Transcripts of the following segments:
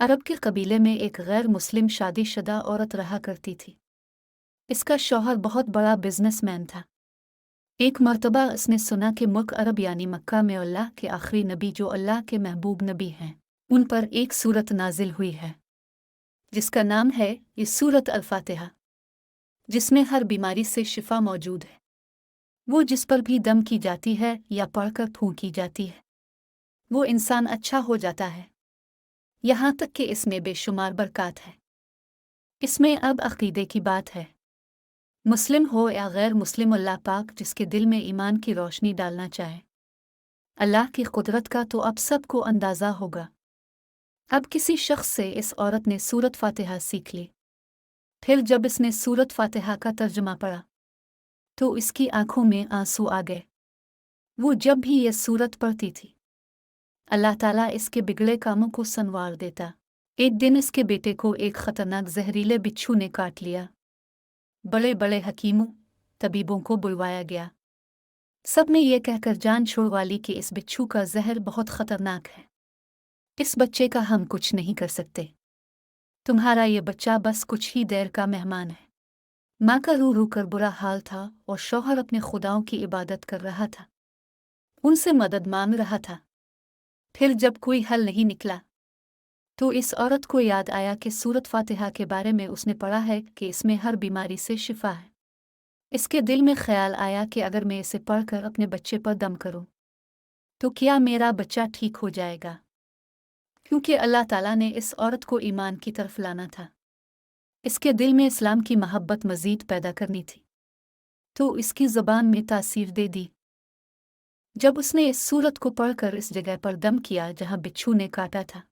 अरब के कबीले में एक गैर मुस्लिम शादीशुदा औरत रहा करती थी। इसका शौहर बहुत बड़ा बिजनेसमैन था। एक मर्तबा उसने सुना कि मुल्क अरब यानी मक्का में अल्लाह के आखिरी नबी जो अल्लाह के महबूब नबी हैं, उन पर एक सूरत नाजिल हुई है जिसका नाम है ये सूरत अल-फातिहा, जिसमें हर बीमारी से शिफा मौजूद है। वो जिस पर भी दम की जाती है या पढ़कर फूंकी जाती है, वो इंसान अच्छा हो जाता है। यहाँ तक कि इसमें बेशुमार बरक़ात है। इसमें अब अक़ीदे की बात है। मुस्लिम हो या गैर मुस्लिम, अल्लाह पाक जिसके दिल में ईमान की रोशनी डालना चाहे, अल्लाह की कुदरत का तो अब सबको अंदाज़ा होगा। अब किसी शख्स से इस औरत ने सूरत फातिहा सीख ली। फिर जब इसने सूरत फातिहा का तर्जुमा पढ़ा तो इसकी आंखों में आंसू आ गए। वो जब भी ये सूरत पढ़ती थी, अल्लाह ताला इसके बिगड़े कामों को संवार देता। एक दिन इसके बेटे को एक खतरनाक जहरीले बिच्छू ने काट लिया। बड़े बड़े हकीमों, तबीबों को बुलवाया गया। सब ने यह कहकर जान छुड़वा ली कि इस बिच्छू का जहर बहुत खतरनाक है। इस बच्चे का हम कुछ नहीं कर सकते। तुम्हारा ये बच्चा बस कुछ ही देर का मेहमान है। माँ का रू रू कर बुरा हाल था और शौहर अपने खुदाओं की इबादत कर रहा था, उनसे मदद मांग रहा था। फिर जब कोई हल नहीं निकला तो इस औरत को याद आया कि सूरत फातिहा के बारे में उसने पढ़ा है कि इसमें हर बीमारी से शिफा है। इसके दिल में ख्याल आया कि अगर मैं इसे पढ़कर अपने बच्चे पर दम करूं तो क्या मेरा बच्चा ठीक हो जाएगा, क्योंकि अल्लाह ताला ने इस औरत को ईमान की तरफ लाना था। इसके दिल में इस्लाम की मोहब्बत मज़ीद पैदा करनी थी, तो इसकी ज़बान में तासीर दे दी। जब उसने इस सूरत को पढ़कर इस जगह पर दम किया जहां बिच्छू ने काटा था,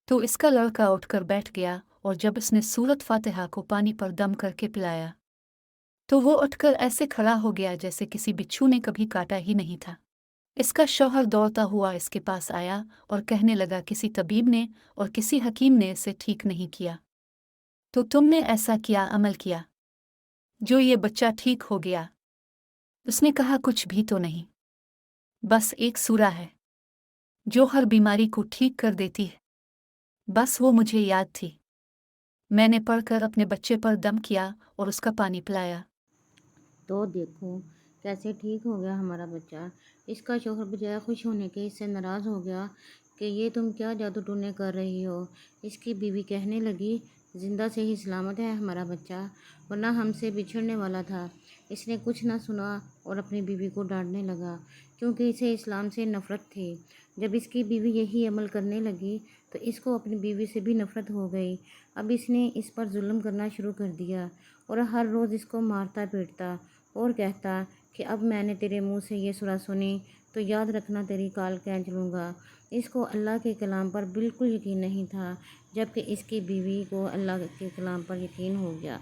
तो इसका लड़का उठकर बैठ गया और जब उसने सूरत फातिहा को पानी पर दम करके पिलाया तो वो उठकर ऐसे खड़ा हो गया जैसे किसी बिच्छू ने कभी काटा ही नहीं था। इसका शौहर दौड़ता हुआ इसके पास आया और कहने लगा, किसी तबीब ने और किसी हकीम ने इसे ठीक नहीं किया, तो तुमने ऐसा क्या अमल किया जो ये बच्चा ठीक हो गया? उसने कहा, कुछ भी तो नहीं, बस एक सूरा है जो हर बीमारी को ठीक कर देती है। बस वो मुझे याद थी, मैंने पढ़कर अपने बच्चे पर दम किया और उसका पानी पिलाया। तो देखो कैसे ठीक हो गया हमारा बच्चा। इसका शौहर बजाय खुश होने के इससे नाराज़ हो गया कि ये तुम क्या जादू टूने कर रही हो। इसकी बीवी कहने लगी, ज़िंदा से ही सलामत है हमारा बच्चा, वरना हमसे बिछड़ने वाला था। इसने कुछ ना सुना और अपनी बीवी को डांटने लगा, क्योंकि इसे इस्लाम से नफ़रत थी। जब इसकी बीवी यही अमल करने लगी तो इसको अपनी बीवी से भी नफ़रत हो गई। अब इसने इस पर जुल्म करना शुरू कर दिया और हर रोज़ इसको मारता पीटता और कहता कि अब मैंने तेरे मुंह से ये सूरत सुनी तो याद रखना, तेरी काल खींच लूँगा। इसको अल्लाह के कलाम पर बिल्कुल यकीन नहीं था, जबकि इसकी बीवी को अल्लाह के कलाम पर यकीन हो गया।